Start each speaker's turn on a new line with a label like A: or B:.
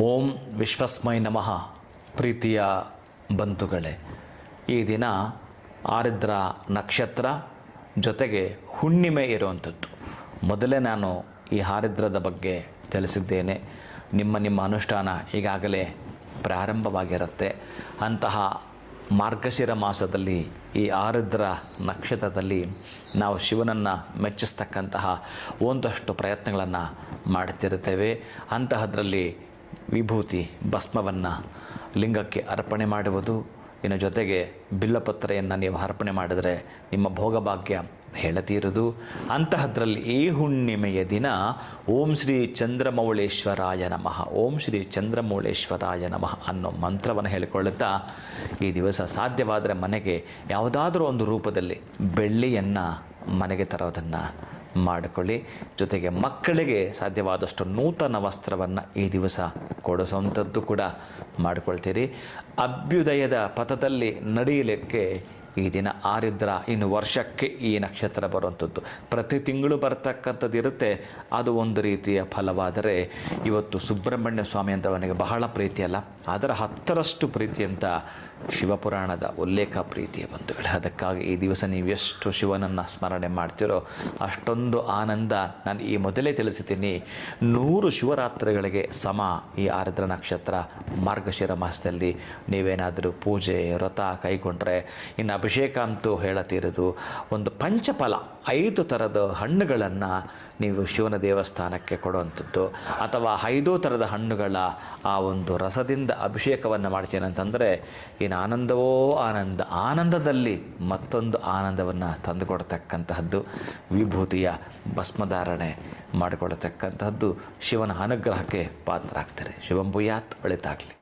A: ಓಂ ವಿಶ್ವಸ್ಮೈ ನಮಃ. ಪ್ರೀತಿಯ ಬಂಧುಗಳೇ, ಈ ದಿನ ಆರಿದ್ರ ನಕ್ಷತ್ರ ಜೊತೆಗೆ ಹುಣ್ಣಿಮೆ ಇರುವಂಥದ್ದು. ಮೊದಲೇ ನಾನು ಈ ಆರಿದ್ರದ ಬಗ್ಗೆ ತಿಳಿಸಿದ್ದೇನೆ. ನಿಮ್ಮ ಅನುಷ್ಠಾನ ಈಗಾಗಲೇ ಪ್ರಾರಂಭವಾಗಿರುತ್ತೆ. ಅಂತಹ ಮಾರ್ಗಶಿರ ಮಾಸದಲ್ಲಿ ಈ ಆರಿದ್ರ ನಕ್ಷತ್ರದಲ್ಲಿ ನಾವು ಶಿವನನ್ನು ಮೆಚ್ಚಿಸ್ತಕ್ಕಂತಹ ಒಂದಷ್ಟು ಪ್ರಯತ್ನಗಳನ್ನು ಮಾಡ್ತಿರ್ತೇವೆ. ಅಂತಹದ್ರಲ್ಲಿ ವಿಭೂತಿ ಭಸ್ಮವನ್ನು ಲಿಂಗಕ್ಕೆ ಅರ್ಪಣೆ ಮಾಡುವುದು, ಇನ್ನು ಜೊತೆಗೆ ಬಿಲ್ಲಪತ್ರೆಯನ್ನು ನೀವು ಅರ್ಪಣೆ ಮಾಡಿದರೆ ನಿಮ್ಮ ಭೋಗಭಾಗ್ಯ ಹೇಳತೀರುವುದು. ಅಂತಹದ್ರಲ್ಲಿ ಈ ಹುಣ್ಣಿಮೆಯ ದಿನ ಓಂ ಶ್ರೀ ಚಂದ್ರಮೌಳೇಶ್ವರಾಯ ನಮಃ, ಓಂ ಶ್ರೀ ಚಂದ್ರಮೌಳೇಶ್ವರಾಯ ನಮಃ ಅನ್ನೋ ಮಂತ್ರವನ್ನು ಹೇಳಿಕೊಳ್ಳುತ್ತಾ ಈ ದಿವಸ ಸಾಧ್ಯವಾದರೆ ಮನೆಗೆ ಯಾವುದಾದ್ರೂ ಒಂದು ರೂಪದಲ್ಲಿ ಬೆಳ್ಳಿಯನ್ನು ಮನೆಗೆ ತರೋದನ್ನು ಮಾಡಿಕೊಳ್ಳಿ. ಜೊತೆಗೆ ಮಕ್ಕಳಿಗೆ ಸಾಧ್ಯವಾದಷ್ಟು ನೂತನ ವಸ್ತ್ರವನ್ನು ಈ ದಿವಸ ಕೊಡಿಸುವಂಥದ್ದು ಕೂಡ ಮಾಡಿಕೊಳ್ತೀರಿ. ಅಭ್ಯುದಯದ ಪಥದಲ್ಲಿ ನಡೆಯಲಿಕ್ಕೆ ಈ ದಿನ ಆರಿದ್ರ, ಇನ್ನು ವರ್ಷಕ್ಕೆ ಈ ನಕ್ಷತ್ರ ಬರುವಂಥದ್ದು. ಪ್ರತಿ ತಿಂಗಳು ಬರ್ತಕ್ಕಂಥದ್ದು ಇರುತ್ತೆ, ಅದು ಒಂದು ರೀತಿಯ ಫಲವಾದರೆ ಇವತ್ತು ಸುಬ್ರಹ್ಮಣ್ಯ ಸ್ವಾಮಿ ಅಂತ ಅವನಿಗೆ ಬಹಳ ಪ್ರೀತಿಯಲ್ಲ, ಅದರ 10ರಷ್ಟು ಪ್ರೀತಿ ಅಂತ ಶಿವಪುರಾಣದ ಉಲ್ಲೇಖ ಪ್ರೀತಿಯ ಬಂಧುಗಳೇ. ಅದಕ್ಕಾಗಿ ಈ ದಿವಸ ನೀವು ಎಷ್ಟು ಶಿವನನ್ನು ಸ್ಮರಣೆ ಮಾಡ್ತೀರೋ ಅಷ್ಟೊಂದು ಆನಂದ. ನಾನು ಈ ಮೊದಲೇ ತಿಳಿಸಿದ್ದೀನಿ, 100 ಶಿವರಾತ್ರಿಗಳಿಗೆ ಸಮ ಈ ಆರಿದ್ರ ನಕ್ಷತ್ರ ಮಾರ್ಗಶಿರ ಮಾಸದಲ್ಲಿ ನೀವೇನಾದರೂ ಪೂಜೆ ವ್ರತ ಕೈಗೊಂಡ್ರೆ. ಇನ್ನು ಅಭಿಷೇಕ ಅಂತೂ ಹೇಳತೀರೋದು. ಒಂದು ಪಂಚಫಲ 5 ಥರದ ಹಣ್ಣುಗಳನ್ನು ನೀವು ಶಿವನ ದೇವಸ್ಥಾನಕ್ಕೆ ಕೊಡುವಂಥದ್ದು, ಅಥವಾ 5 ಥರದ ಹಣ್ಣುಗಳ ಆ ಒಂದು ರಸದಿಂದ ಅಭಿಷೇಕವನ್ನು ಮಾಡ್ತೀನಿ ಅಂತಂದರೆ ಇನ್ನು ಆನಂದವೋ ಆನಂದ, ಆನಂದದಲ್ಲಿ ಮತ್ತೊಂದು ಆನಂದವನ್ನು ತಂದುಕೊಡ್ತಕ್ಕಂತಹದ್ದು. ವಿಭೂತಿಯ ಭಸ್ಮಧಾರಣೆ ಮಾಡಿಕೊಳ್ತಕ್ಕಂತಹದ್ದು ಶಿವನ ಅನುಗ್ರಹಕ್ಕೆ ಪಾತ್ರ ಆಗ್ತಾರೆ. ಶಿವಂಭೂಯಾತ್, ಒಳಿತಾಗಲಿ.